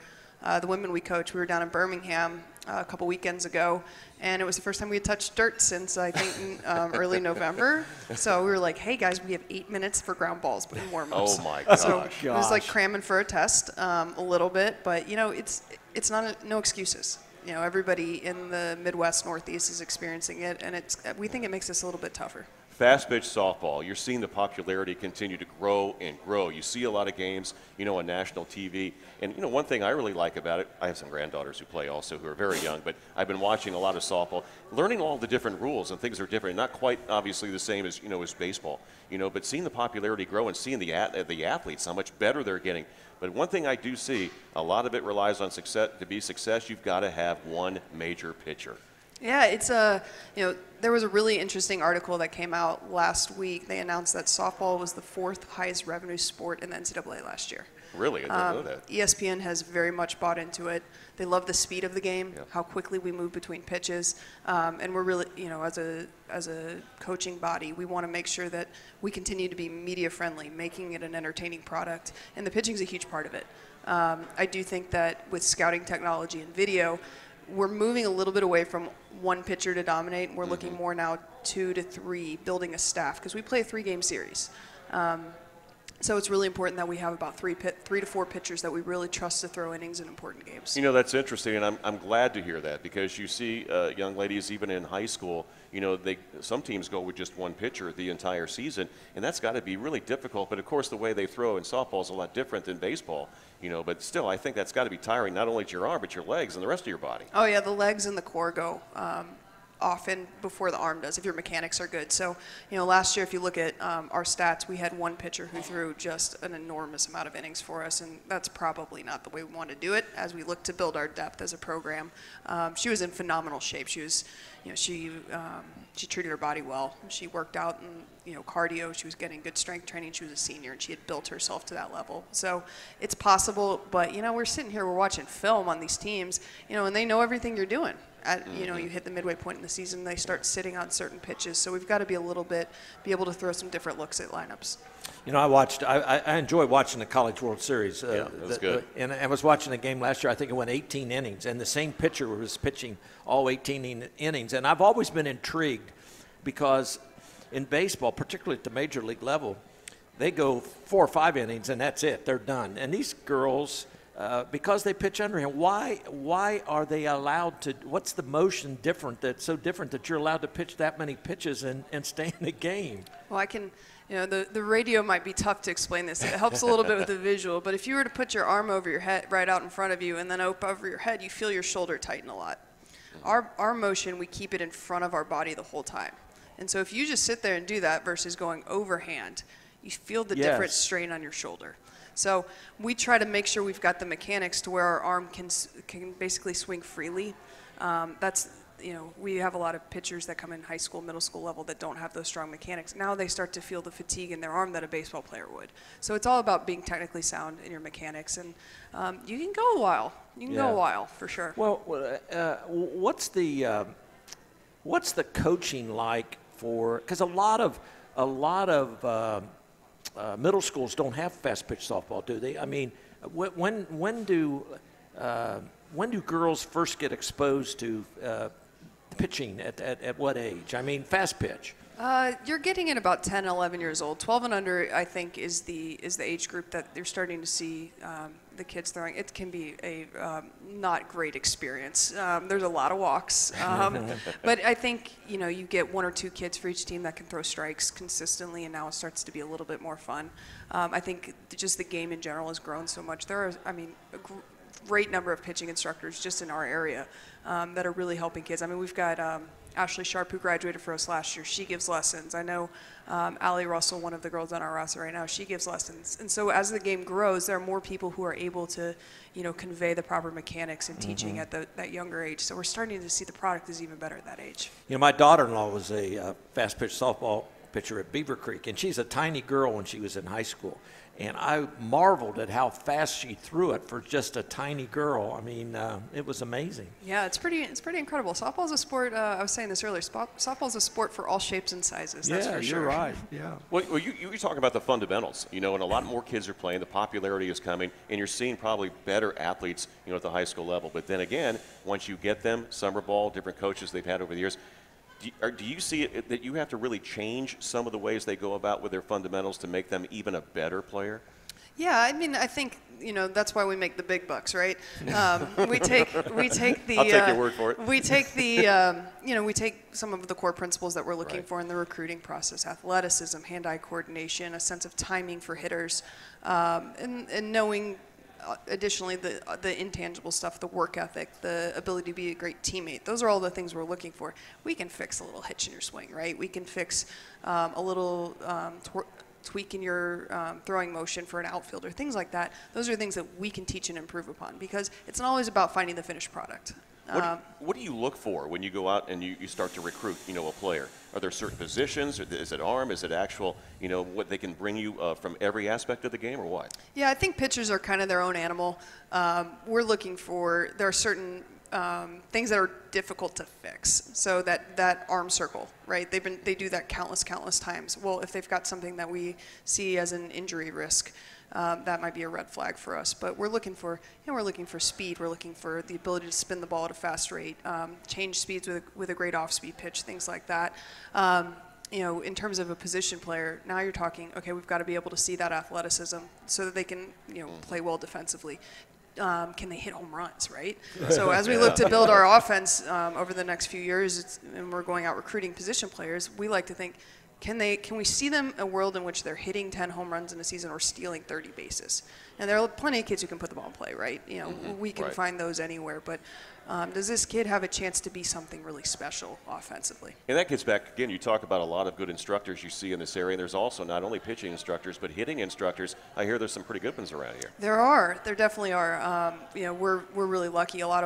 [SPEAKER 8] the women we coach. We were down in Birmingham a couple weekends ago, and it was the first time we had touched dirt since, I think, early November. So we were like, hey, guys, we have 8 minutes for ground balls in warm-ups.
[SPEAKER 1] Oh, my gosh.
[SPEAKER 8] So it was like cramming for a test a little bit, but, it's no excuses. Everybody in the Midwest, Northeast is experiencing it, and we think it makes us a little bit tougher.
[SPEAKER 1] Fast pitch softball, you're seeing the popularity continue to grow and grow. You see a lot of games, on national TV. And, one thing I really like about it, I have some granddaughters who play also who are very young, but I've been watching a lot of softball, learning all the different rules, and things are different. Not quite obviously the same as, as baseball, but seeing the popularity grow and seeing the athletes, how much better they're getting. But one thing I do see, a lot of it relies on success. To be success, you've got to have one major pitcher.
[SPEAKER 8] Yeah, it's there was a really interesting article that came out last week. They announced that softball was the 4th highest revenue sport in the NCAA last year.
[SPEAKER 1] Really? I didn't know that.
[SPEAKER 8] ESPN has very much bought into it. They love the speed of the game, how quickly we move between pitches, and we're really, as a coaching body, we want to make sure that we continue to be media friendly, making it an entertaining product, and the pitching is a huge part of it. I do think that with scouting technology and video, we're moving a little bit away from one pitcher to dominate. We're looking more now 2 to 3, building a staff, because we play a 3-game series. So it's really important that we have about 3 to 4 pitchers that we really trust to throw innings in important games.
[SPEAKER 1] That's interesting, and I'm glad to hear that, because you see young ladies even in high school, some teams go with just one pitcher the entire season, and that's got to be really difficult. But of course, the way they throw in softball is a lot different than baseball, but still, I think that's got to be tiring, not only to your arm, but your legs and the rest of your body.
[SPEAKER 8] Oh yeah, the legs and the core go often before the arm does, if your mechanics are good. So, last year, if you look at our stats, we had one pitcher who threw just an enormous amount of innings for us, and that's probably not the way we want to do it as we look to build our depth as a program. She was in phenomenal shape. She was, she treated her body well. She worked out and, cardio. She was getting good strength training. She was a senior, and she had built herself to that level. So it's possible, but, we're sitting here, we're watching film on these teams, and they know everything you're doing. You hit the midway point in the season, they start sitting on certain pitches. So we've got to be able to throw some different looks at lineups.
[SPEAKER 2] I enjoy watching the College World Series.
[SPEAKER 1] That's good.
[SPEAKER 2] And I was watching a game last year, I think it went 18 innings, and the same pitcher was pitching all 18 innings. And I've always been intrigued because in baseball, particularly at the major league level, they go 4 or 5 innings and that's it. They're done. And these girls, because they pitch underhand, why are they allowed to? What's the motion different that's so different that you're allowed to pitch that many pitches and stay in the game?
[SPEAKER 8] Well, I can, the radio might be tough to explain this. It helps a little bit with the visual, but if you were to put your arm over your head, right out in front of you, and then up over your head, you feel your shoulder tighten a lot. Our motion, we keep it in front of our body the whole time. And so if you just sit there and do that versus going overhand, you feel the different strain on your shoulder. So we try to make sure we've got the mechanics to where our arm can basically swing freely. We have a lot of pitchers that come in high school, middle school level that don't have those strong mechanics. Now they start to feel the fatigue in their arm that a baseball player would. So it's all about being technically sound in your mechanics, and you can go a while. You can go a while for sure.
[SPEAKER 2] Well, what's the coaching like for? Because a lot of middle schools don't have fast pitch softball, do they? I mean, when do girls first get exposed to pitching at what age? I mean, fast pitch.
[SPEAKER 8] You're getting it about 10, 11 years old. 12 and under, I think, is the age group that you're starting to see the kids throwing. It can be a not great experience. There's a lot of walks, but I think you get 1 or 2 kids for each team that can throw strikes consistently, and now it starts to be a little bit more fun. I think just the game in general has grown so much. There are, a great number of pitching instructors just in our area that are really helping kids. I mean, we've got Ashley Sharp, who graduated for us last year. She gives lessons. I know Allie Russell, one of the girls on our roster right now, she gives lessons. And so as the game grows, there are more people who are able to, convey the proper mechanics and teaching at that younger age. So we're starting to see the product is even better at that age.
[SPEAKER 2] My daughter-in-law was a fast pitch softball pitcher at Beaver Creek, and she's a tiny girl when she was in high school. And I marveled at how fast she threw it for just a tiny girl. I mean, it was amazing.
[SPEAKER 8] Yeah, it's pretty incredible. Softball's a sport. I was saying this earlier. Softball's a sport for all shapes and sizes. That's for sure.
[SPEAKER 2] You're right. Yeah.
[SPEAKER 1] Well, you talk about the fundamentals, and a lot more kids are playing. The popularity is coming, and you're seeing probably better athletes, at the high school level. But then again, once you get them, summer ball, different coaches they've had over the years. Do you see it that you have to really change some of the ways they go about with their fundamentals to make them even a better player?
[SPEAKER 8] Yeah, I think that's why we make the big bucks, right? We take the.
[SPEAKER 1] I'll take your word for it.
[SPEAKER 8] We take the we take some of the core principles that we're looking for in the recruiting process: athleticism, hand-eye coordination, a sense of timing for hitters, and knowing. Additionally, the intangible stuff, the work ethic, the ability to be a great teammate, those are all the things we're looking for. We can fix a little hitch in your swing, right? We can fix a little tweak in your throwing motion for an outfielder, things like that. Those are things that we can teach and improve upon, because it's not always about finding the finished product.
[SPEAKER 1] What do you look for when you go out and you start to recruit, a player? Are there certain positions? Is it arm? Is it actual, what they can bring you from every aspect of the game, or what?
[SPEAKER 8] Yeah, I think pitchers are kind of their own animal. We're looking for, there are certain things that are difficult to fix. So that arm circle, right? They do that countless times. Well, if they've got something that we see as an injury risk, that might be a red flag for us. But we're looking for speed. We're looking for the ability to spin the ball at a fast rate, change speeds with a great off-speed pitch, things like that. In terms of a position player, now you're talking, okay, we've got to be able to see that athleticism so that they can, play well defensively. Can they hit home runs, right? So as we look to build our offense over the next few years, and we're going out recruiting position players, we like to think, can we see them a world in which they're hitting 10 home runs in a season or stealing 30 bases? And there are plenty of kids who can put the ball in play, right? We can find those anywhere. But does this kid have a chance to be something really special offensively?
[SPEAKER 1] And that gets back, again, you talk about a lot of good instructors you see in this area. And there's also not only pitching instructors, but hitting instructors. I hear there's some pretty good ones around here.
[SPEAKER 8] There definitely are. We're really lucky. A lot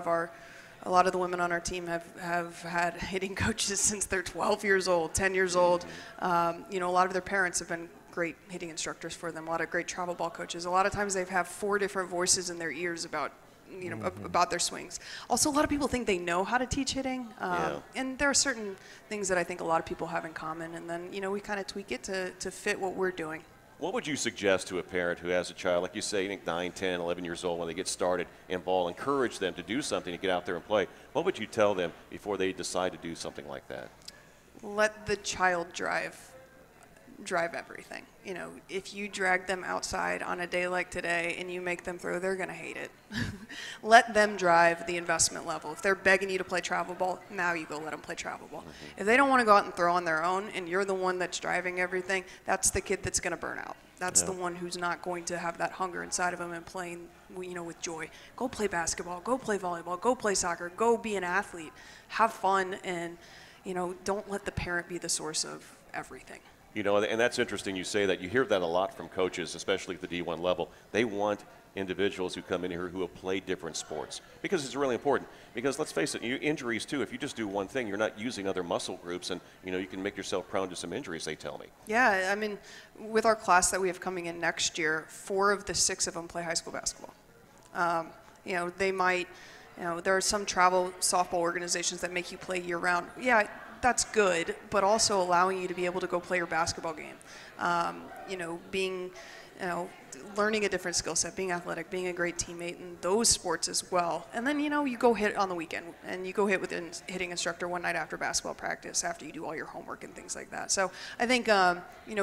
[SPEAKER 8] of the women on our team have had hitting coaches since they're 12 years old, 10 years old. A lot of their parents have been great hitting instructors for them, a lot of great travel ball coaches. A lot of times they have 4 different voices in their ears about about their swings. Also, a lot of people think they know how to teach hitting, and there are certain things that I think a lot of people have in common, and then we kind of tweak it to fit what we're doing.
[SPEAKER 1] What would you suggest to a parent who has a child, like you say, 9, 10, 11 years old, when they get started in ball, encourage them to do something, to get out there and play? What would you tell them before they decide to do something like that?
[SPEAKER 8] Let the child drive everything. If you drag them outside on a day like today and you make them throw, they're going to hate it. Let them drive the investment level. If they're begging you to play travel ball, now you go let them play travel ball. If they don't want to go out and throw on their own and you're the one that's driving everything, that's the kid that's going to burn out. That's the one who's not going to have that hunger inside of them and playing, with joy. Go play basketball, go play volleyball, go play soccer, go be an athlete. Have fun, and, don't let the parent be the source of everything.
[SPEAKER 1] You know, and that's interesting you say that. You hear that a lot from coaches, especially at the D1 level. They want individuals who come in here who have played different sports because it's really important. Because let's face it, injuries too, if you just do one thing, you're not using other muscle groups, and you can make yourself prone to some injuries, they tell me.
[SPEAKER 8] Yeah, I mean, with our class that we have coming in next year, 4 of the 6 of them play high school basketball. They might, there are some travel softball organizations that make you play year round. Yeah, that's good, but also allowing you to be able to go play your basketball game. Learning a different skill set, being athletic, being a great teammate in those sports as well. And then, you go hit on the weekend, and you go hit with a hitting instructor one night after basketball practice, after you do all your homework and things like that. So I think,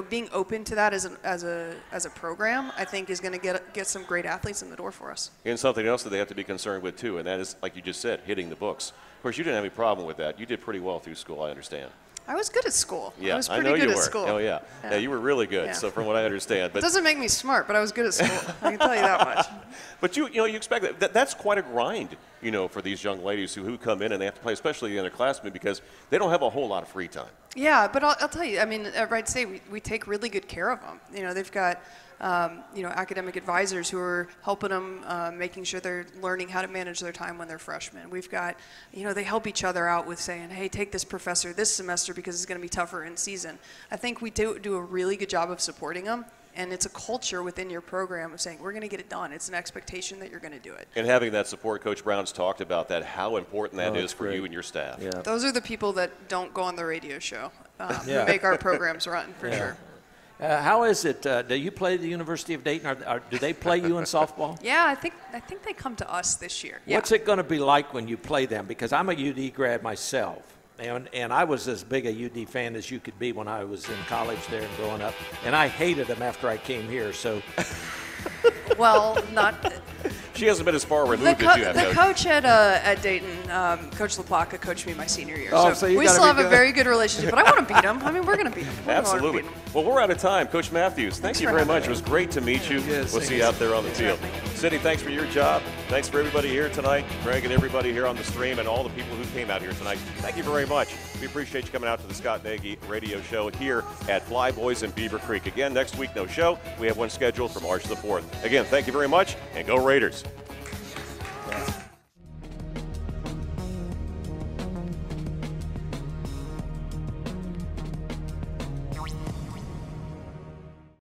[SPEAKER 8] being open to that as a program, I think is going to get some great athletes in the door for us.
[SPEAKER 1] And something else that they have to be concerned with too, and that is, like you just said, hitting the books. Of course, you didn't have any problem with that. You did pretty well through school, I understand.
[SPEAKER 8] I was good at school.
[SPEAKER 1] Yeah,
[SPEAKER 8] I was
[SPEAKER 1] I
[SPEAKER 8] pretty
[SPEAKER 1] know
[SPEAKER 8] good
[SPEAKER 1] you
[SPEAKER 8] at
[SPEAKER 1] were.
[SPEAKER 8] school.
[SPEAKER 1] Oh yeah. Yeah, you were really good.
[SPEAKER 8] Yeah.
[SPEAKER 1] So from what I understand, but
[SPEAKER 8] it doesn't make me smart, but I was good at school. I can tell you that much.
[SPEAKER 1] But you expect that's quite a grind, for these young ladies who come in and they have to play, especially the underclassmen, because they don't have a whole lot of free time.
[SPEAKER 8] Yeah, but I'll tell you, I mean, at Wright State, we take really good care of them. They've got, academic advisors who are helping them, making sure they're learning how to manage their time when they're freshmen. We've got, they help each other out with saying, hey, take this professor this semester because it's going to be tougher in season. I think we do a really good job of supporting them. And it's a culture within your program of saying, we're going to get it done. It's an expectation that you're going to do it.
[SPEAKER 1] And having that support, Coach Brown's talked about that, how important that is for
[SPEAKER 2] great.
[SPEAKER 1] you and your staff.
[SPEAKER 2] Yeah.
[SPEAKER 8] Those are the people that don't go on the radio show who make our programs run, for sure.
[SPEAKER 2] How is it? Do you play the University of Dayton? Or do they play you in softball?
[SPEAKER 8] Yeah, I think they come to us this year. Yeah.
[SPEAKER 2] What's it going to be like when you play them? Because I'm a UD grad myself. And I was as big a UD fan as you could be when I was in college there and growing up. And I hated them after I came here. So,
[SPEAKER 8] well, not.
[SPEAKER 1] She hasn't been as far removed as you have.
[SPEAKER 8] The coach at Dayton, Coach LaPlaca, coached me my senior year.
[SPEAKER 2] So
[SPEAKER 8] we still have a very good relationship. But I want to beat him. I mean, we're going to beat him.
[SPEAKER 1] Absolutely. Well, we're out of time. Coach Matthews, thank you very much. It was great to meet you.
[SPEAKER 2] Yes,
[SPEAKER 1] we'll see you out there on the field. Cindy, thanks for your job. Thanks for everybody here tonight. Greg and everybody here on the stream and all the people who came out here tonight. Thank you very much. We appreciate you coming out to the Scott Nagy radio show here at Fly Boys in Beaver Creek. Again, next week, no show. We have one scheduled for March the 4th. Again, thank you very much, and go Raiders.